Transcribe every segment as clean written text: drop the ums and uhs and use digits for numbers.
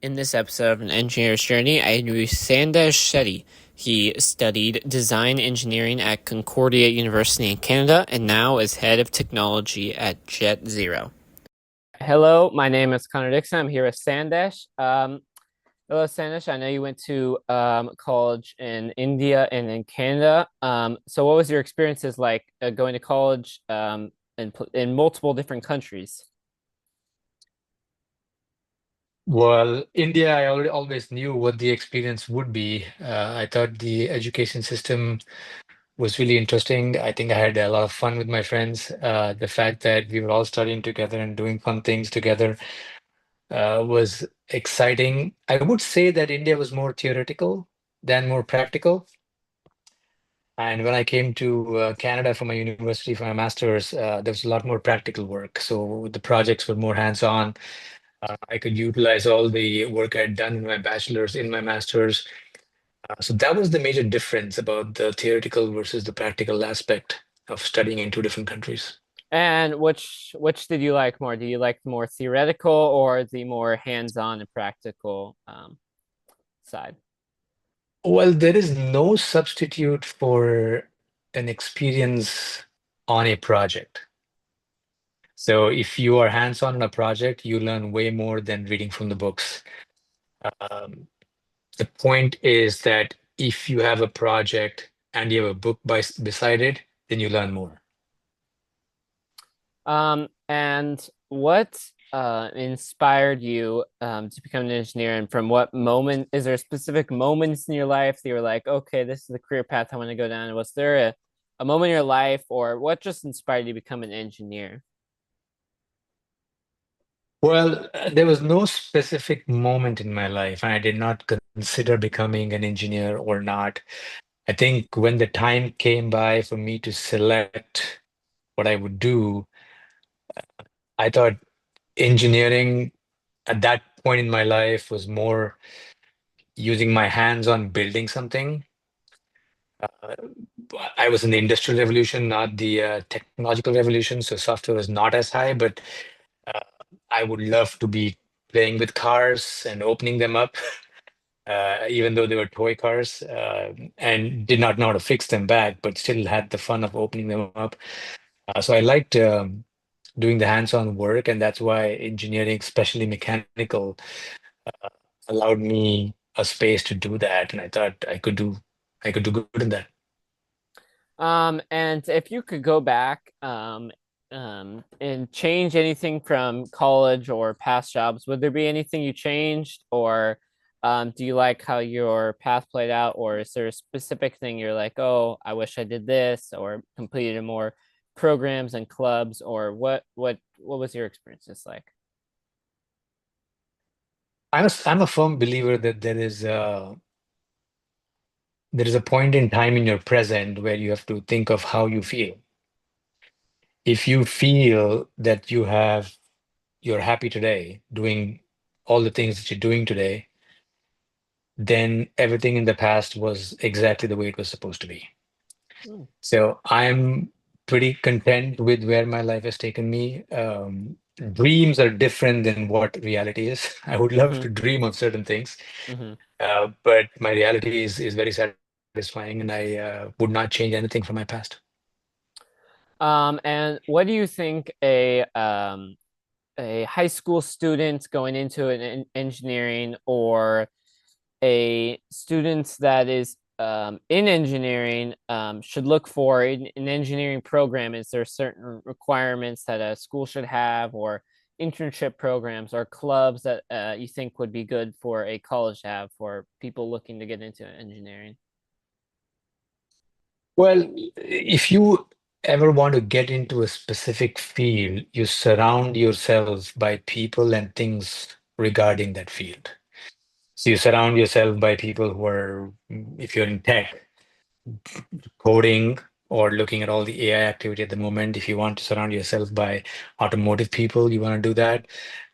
In this episode of An Engineer's Journey, I interview Sandesh Shetty. He studied design engineering at Concordia University in Canada and now is head of technology at Jet Zero. Hello, my name is Connor Dixon. I'm here with Sandesh. Hello, Sandesh. I know you went to college in India and in Canada. So what was your experiences like going to college in multiple different countries? Well, India, I already always knew what the experience would be. I thought the education system was really interesting. I think I had a lot of fun with my friends. The fact that we were all studying together and doing fun things together was exciting. I would say that India was more theoretical than more practical. And when I came to Canada for my university for my master's, there was a lot more practical work. So the projects were more hands-on. I could utilize all the work I had done in my bachelor's, in my master's. So that was the major difference about the theoretical versus the practical aspect of studying in two different countries. And which did you like more? Do you like the more theoretical or the more hands-on and practical side? Well, there is no substitute for an experience on a project. So if you are hands-on on a project, you learn way more than reading from the books. Um, the point is that if you have a project and you have a book beside it, then you learn more. And what inspired you to become an engineer, and from what moment? Is there specific moments in your life that you were like, okay, this is the career path I want to go down? Was there a moment in your life, or what just inspired you to become an engineer? Well, there was no specific moment in my life, and I did not consider becoming an engineer or not. I think when the time came by for me to select what I would do, I thought engineering at that point in my life was more using my hands on building something. Uh, I was in the industrial revolution, not the technological revolution, so software was not as high, but uh, I would love to be playing with cars and opening them up. Even though they were toy cars, and did not know how to fix them back, but still had the fun of opening them up. So I liked doing the hands-on work, and that's why engineering, especially mechanical, uh, allowed me a space to do that. And I thought I could do good in that. And if you could go back, and change anything from college or past jobs, would there be anything you changed, or do you like how your path played out, or is there a specific thing you're like, oh, I wish I did this, or completed more programs and clubs, or what was your experiences like? I'm a firm believer that there is a point in time in your present where you have to think of how you feel. If you feel that you're happy today doing all the things that you're doing today, then everything in the past was exactly the way it was supposed to be. Hmm. So I'm pretty content with where my life has taken me. Dreams are different than what reality is. I would love Mm-hmm. to dream of certain things, Mm-hmm. but my reality is very satisfying, and I would not change anything from my past. And what do you think a high school student going into engineering, or a student that is in engineering should look for in an engineering program? Is there certain requirements that a school should have, or internship programs or clubs that you think would be good for a college to have for people looking to get into engineering? Well, if you ever want to get into a specific field, you surround yourself by people and things regarding that field. So you surround yourself by people who are, if you're in tech, coding or looking at all the AI activity at the moment. If you want to surround yourself by automotive people, you want to do that.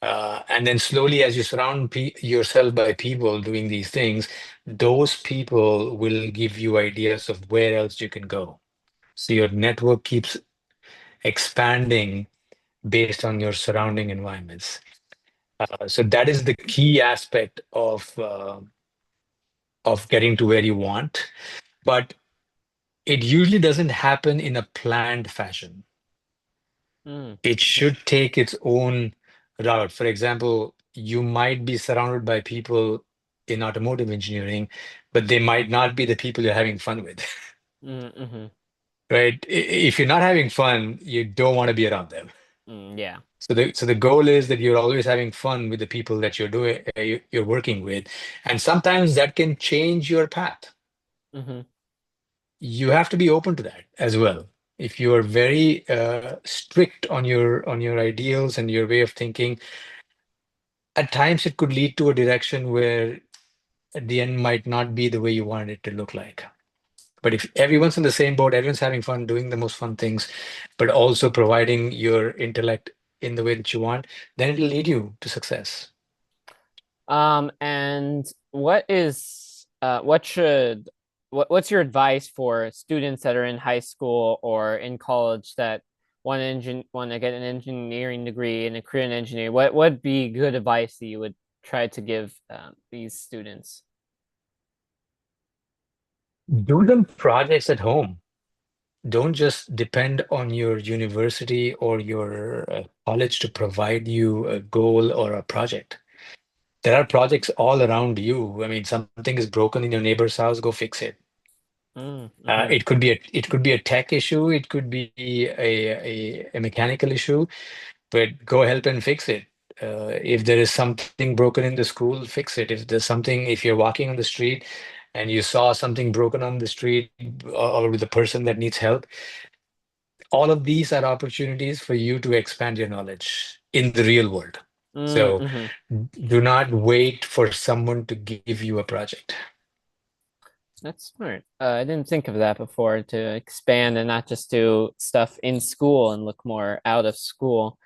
And then slowly, as you surround yourself by people doing these things, those people will give you ideas of where else you can go. So your network keeps expanding based on your surrounding environments. So that is the key aspect of getting to where you want. But it usually doesn't happen in a planned fashion. Mm, It should take its own route. For example, you might be surrounded by people in automotive engineering, but they might not be the people you're having fun with, mm-hmm, right? If you're not having fun, you don't want to be around them. yeah. So the goal is that you're always having fun with the people that you're working with, and sometimes that can change your path. Mm-hmm. You have to be open to that as well. If you are very strict on your ideals and your way of thinking, at times it could lead to a direction where at the end might not be the way you wanted it to look like. But if everyone's in the same boat, everyone's having fun, doing the most fun things, but also providing your intellect in the way that you want, then it'll lead you to success. And what's your advice for students that are in high school or in college that want to get an engineering degree and a career in engineering? What would be good advice that you would try to give these students? Do them projects at home. Don't just depend on your university or your college to provide you a goal or a project. There are projects all around you. I mean, something is broken in your neighbor's house, go fix it. Mm-hmm. It could be a tech issue, it could be a mechanical issue, but go help and fix it. If there is something broken in the school, fix it. If you're walking on the street and you saw something broken on the street or with the person that needs help, all of these are opportunities for you to expand your knowledge in the real world. So Mm-hmm. do not wait for someone to give you a project. That's smart. I didn't think of that before to expand and not just do stuff in school and look more out of school.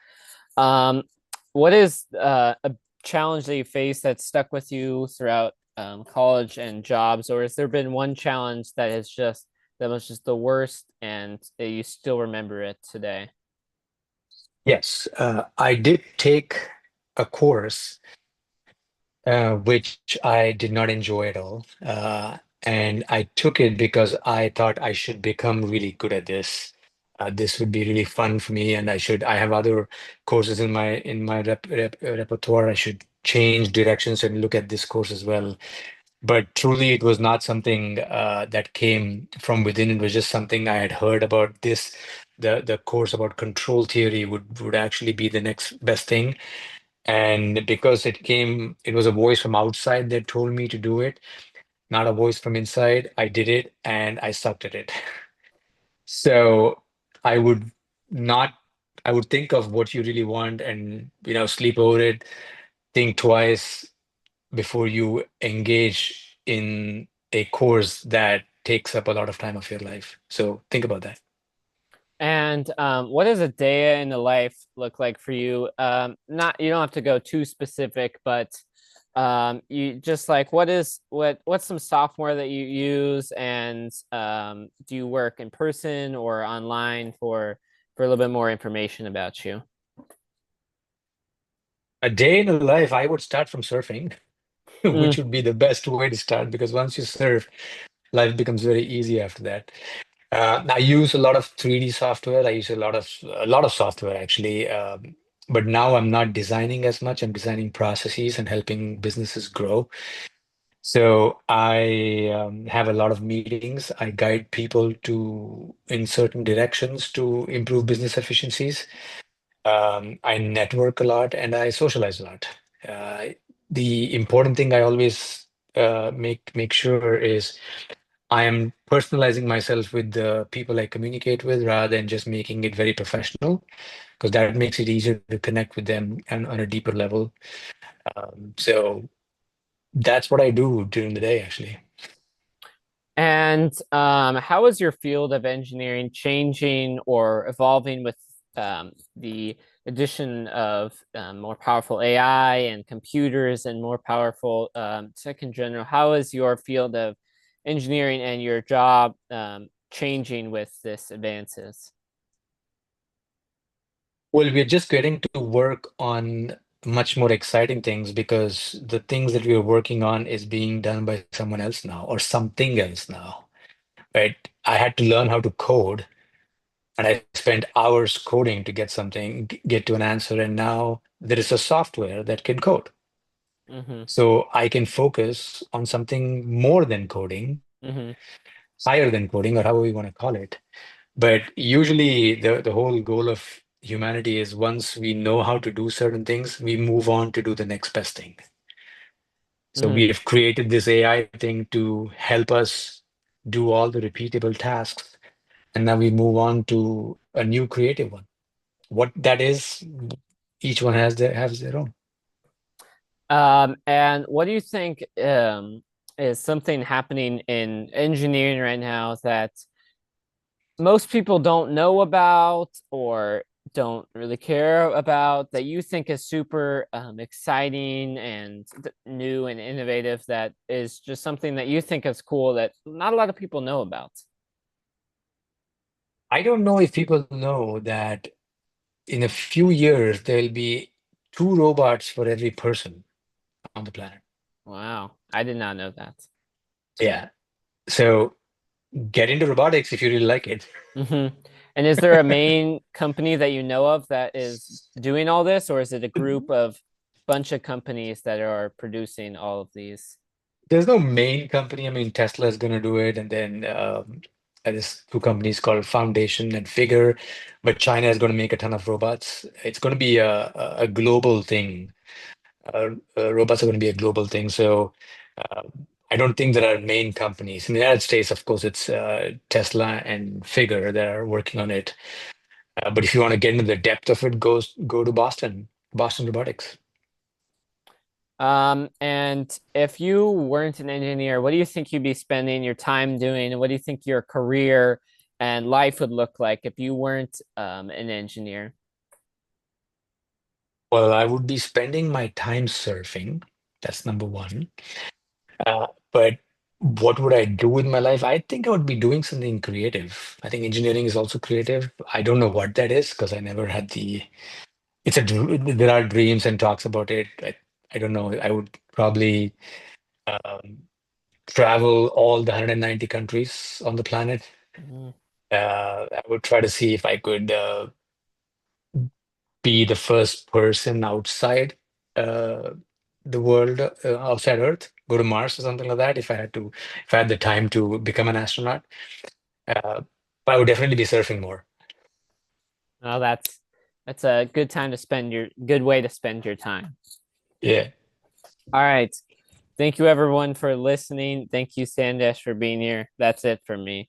Um, what is a challenge that you face that stuck with you throughout college and jobs, or has there been one challenge that was just the worst and you still remember it today? Yes, I did take a course which I did not enjoy at all. And I took it because I thought I should become really good at this. This would be really fun for me, and I have other courses in my repertoire. I should change directions and look at this course as well. But truly, it was not something that came from within. It was just something I had heard about this. The course about control theory would actually be the next best thing. And because it was a voice from outside that told me to do it, not a voice from inside. I did it and I sucked at it. So I would not, I would think of what you really want and, sleep over it, think twice before you engage in a course that takes up a lot of time of your life. So think about that. And what does a day in the life look like for you? Not you don't have to go too specific, but you just like what's some software that you use, and do you work in person or online for a little bit more information about you? A day in the life, I would start from surfing, which Mm. would be the best way to start because once you surf, life becomes very easy after that. I use a lot of 3D software. I use a lot of software actually. But now I'm not designing as much. I'm designing processes and helping businesses grow. So I have a lot of meetings. I guide people to in certain directions to improve business efficiencies. I network a lot and I socialize a lot. Uh, the important thing I always make sure is I am personalizing myself with the people I communicate with rather than just making it very professional, because that makes it easier to connect with them and on a deeper level. So that's what I do during the day, actually. And how is your field of engineering changing or evolving with the addition of more powerful AI and computers and more powerful tech in general? How is your field of engineering and your job changing with this advances? Well, we're just getting to work on much more exciting things because the things that we are working on is being done by someone else now or something else now, right? I had to learn how to code and I spent hours coding to get something, get to an answer, and now there is a software that can code. Mm-hmm. So I can focus on something more than coding, Mm-hmm. higher than coding, or however you want to call it. But usually the whole goal of humanity is once we know how to do certain things, we move on to do the next best thing. So Mm-hmm. we have created this AI thing to help us do all the repeatable tasks, and now we move on to a new creative one. What that is, each one has their own. And what do you think is something happening in engineering right now that most people don't know about or don't really care about that you think is super exciting and new and innovative that is just something that you think is cool that not a lot of people know about? I don't know if people know that in a few years there'll be two robots for every person on the planet. Wow, I did not know that. Yeah. So get into robotics if you really like it. Hmm. And is there a main company that you know of that is doing all this, or is it a group of bunch of companies that are producing all of these? There's no main company. I mean, Tesla is going to do it, and then there's two companies called Foundation and Figure, but China is going to make a ton of robots. It's going to be a global thing. Robots are going to be a global thing. So uh, I don't think there are main companies. In the United States, of course, it's Tesla and Figure that are working on it. But if you want to get into the depth of it, go to Boston Robotics. And if you weren't an engineer, what do you think you'd be spending your time doing? And what do you think your career and life would look like if you weren't an engineer? Well, I would be spending my time surfing. That's number one. But what would I do with my life? I think I would be doing something creative. I think engineering is also creative. I don't know what that is because I never had the. There are dreams and talks about it. I don't know. I would probably um, travel all the 190 countries on the planet. Mhm. I would try to see if I could be the first person outside uh, the world, outside Earth, go to Mars or something like that. If I had the time to become an astronaut. Uh, but I would definitely be surfing more. Well, that's a good time to spend your good way to spend your time. Yeah. All right. Thank you everyone for listening. Thank you, Sandesh, for being here. That's it for me.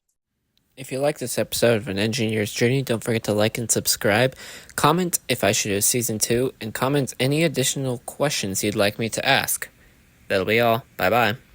If you like this episode of An Engineer's Journey, don't forget to like and subscribe. Comment if I should do season 2, and comment any additional questions you'd like me to ask. That'll be all. Bye bye.